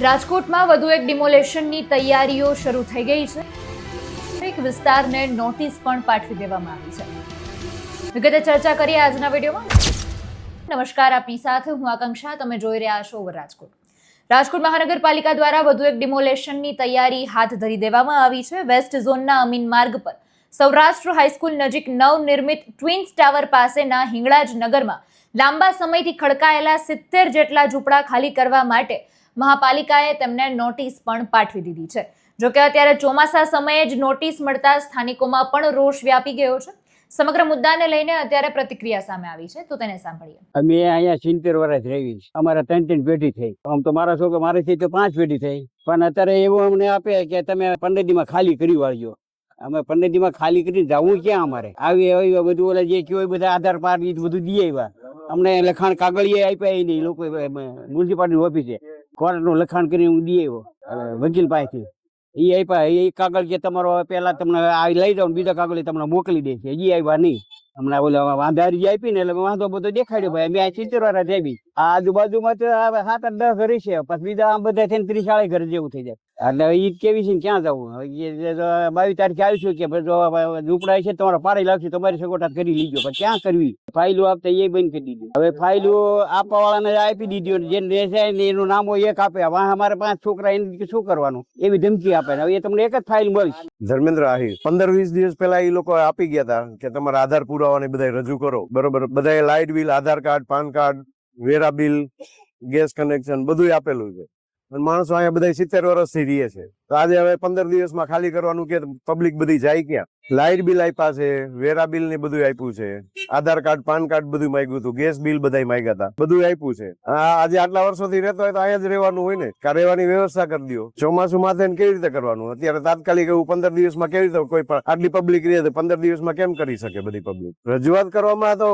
રાજકોટમાં વધુ એક ડિમોલેશનની તૈયારીઓ શરૂ થઈ ગઈ છે. એક વિસ્તારને નોટિસ પણ પાઠવી દેવામાં આવી છે. વિગતે ચર્ચા કરીએ આજના વિડીયોમાં. નમસ્કાર, આપની સાથે હું આકાંક્ષા. તમે જોઈ રહ્યા છો ઓવર રાજકોટ. રાજકોટ મહાનગરપાલિકા દ્વારા વધુ એક ડિમોલેશનની તૈયારી હાથ ધરી દેવામાં આવી છે. વેસ્ટ ઝોનના અમીન માર્ગ પર સૌરાષ્ટ્ર હાઈસ્કૂલ નજીક નવનિર્મિત ટ્વિન્સ ટાવર પાસેના હિંગળાજ નગરમાં લાંબા સમયથી ખડકાયેલા 70 જેટલા ઝૂંપડા ખાલી કરવા માટે મહાપાલિકાએ તેમને નોટિસ પણ પાઠવી દીધી છે. જોકે અત્યારે ચોમાસા સમયે જ નોટિસ મળતા સ્થાનિકોમાં પણ રોષ વ્યાપી ગયો છે. સમગ્ર મુદ્દાને લઈને અત્યારે પ્રતિક્રિયા સામે આવી છે, તો તેને સાંભળીએ. અમે અહીંયા 70 વર્ષ રહી છે. અમારા 3 પેઢી થઈ. આમ તો મારા છોકરા મારેથી તો 5 પેઢી થઈ, પણ અત્યારે એવું અમને આપે કે તમે 15 દીમાં ખાલી કરી વાળજો. અમે 15 દીમાં ખાલી કરીને જવું ક્યાં? અમારે આવી બધું ઓલા જે કયો બધા આધાર કાર્ડ બધું દઈ આવ્યા. અમને લખાણ કાગળીએ આપ્યા નહીં. લોકો મ્યુનિસિપાલિટી ઓફિસે કોર્ટનું લખાણ કરીને હું દઈ આવ્યો વકીલ પાસેથી. એ આપ્યા એ કાગળ કે તમારો પેલા તમને આવી લઈ જાઓ, બીજા કાગળ તમને મોકલી દે છે. હજી આવ્યા નહીં. હમણાં ઓલા વાંધારી જે આપી ને એટલે વાંધો બધો દેખાડ્યો. ભાઈ અમે 70 વર્ષ આવી. આ આજુબાજુમાં તો 7-10 ઘર છે, પછી બીજા આમ બધા થઈને 30-40 ઘર જેવું થઈ જાય. એટલે ઈદ કેવી છે, ક્યાં જવું? 22 તારીખે આવીશું કે ઝૂંપડા છે તમારે પાડી લાગશે, તમારી સગવડ કરી લીજો. પણ ક્યાં કરવી? ફાઇલો આપતા એ બંધ કરી દીધી. હવે ફાઇલો આપવા વાળાને આપી દીધી. જેને રહેશે એનું નામ એક આપે. અમારે 5 છોકરા એને શું કરવાનું? એવી ધમકી આપે. હવે એ તમને એક જ ફાઇલ મળશે. ધર્મેન્દ્ર આહિર 15-20 દિવસ પહેલા એ લોકો આપી ગયા હતા કે તમારા આધાર પુરાવાને બધા રજૂ કરો. બરોબર, બધા લાઇટ બિલ, આધાર કાર્ડ, પાન કાર્ડ, વેરા બિલ, ગેસ કનેક્શન બધું આપેલું છે. માણસો અહીંયા બધા 70 વર્ષથી રહે છે. તો આજે હવે 15 દિવસમાં ખાલી કરવાનું કે પબ્લિક બધી જાય ક્યાં? લાઇટ બિલ આપ્યા છે, વેરા બિલ ને બધું આપ્યું છે, આધાર કાર્ડ, પાન કાર્ડ બધું માંગ્યું હતું, ગેસ બિલ બધા માંગ્યા હતા, બધું આપ્યું છે. આજે આટલા વર્ષોથી રહેતો હોય તો અહીંયા જ રહેવાનું હોય ને. કા રહેવાની વ્યવસ્થા કરી દો. ચોમાસું માથે કેવી રીતે કરવાનું? અત્યારે તાત્કાલિક એવું 15 દિવસમાં કેવી રીતે કોઈ પણ આટલી પબ્લિક રહે તો 15 દિવસમાં કેમ કરી શકે બધી પબ્લિક? રજૂઆત કરવામાં તો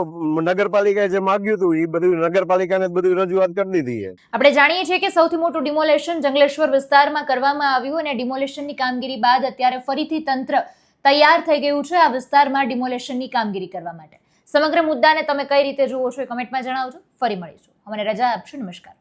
નગરપાલિકાએ જે માંગ્યું હતું એ બધું નગરપાલિકાને બધું રજૂઆત કરી દીધી છે. આપણે જાણીએ છીએ કે સૌથી મોટું ડિમોલેશન જંગલેશ્વર વિસ્તારમાં કરવામાં આવ્યું અને ડિમોલેશનની કામગીરી બાદ અત્યારે ફરીથી તંત્ર તૈયાર થઈ ગયું છે આ વિસ્તારમાં ડિમોલેશનની કામગીરી કરવા માટે. સમગ્ર મુદ્દાને તમે કઈ રીતે જુઓ છો એ કમેન્ટમાં જણાવજો. ફરી મળીશું. અમને રજા આપશો. નમસ્કાર.